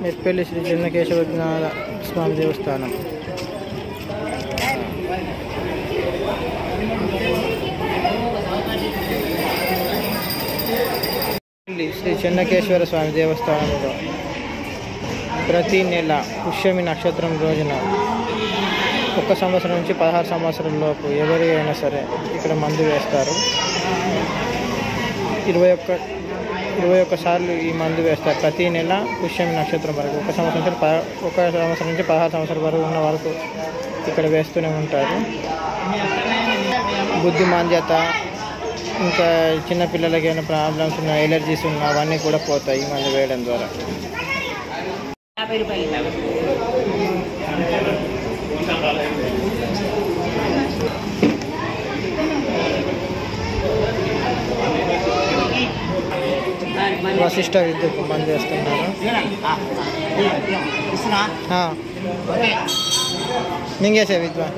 మెట్పల్లి శ్రీ చెన్నకేశవ స్వామి దేవస్థానం. శ్రీ చెన్నకేశ్వర స్వామి దేవస్థానంలో ప్రతి నెల పుష్యమి నక్షత్రం రోజున 1 సంవత్సరం నుంచి 16 సంవత్సరం లోపు ఎవరు అయినా సరే ఇక్కడ మందు వేస్తారు. 21 సార్లు ఈ మందు వేస్తారు. ప్రతి నెల పుష్యమి నక్షత్రం వరకు 1 సంవత్సరం నుంచి 16 సంవత్సరం వరకు ఉన్న వరకు ఇక్కడ వేస్తూనే ఉంటారు. బుద్ధిమాంద్యత, ఇంకా చిన్నపిల్లలకి ఏమైనా ప్రాబ్లమ్స్ ఉన్నా, ఎలర్జీస్ ఉన్నా అవన్నీ కూడా పోతాయి ఈ మందు వేయడం ద్వారా. వశిష్ట విద్యుత్ మందు వేస్తున్నారు. మింగేసే విద్వాన్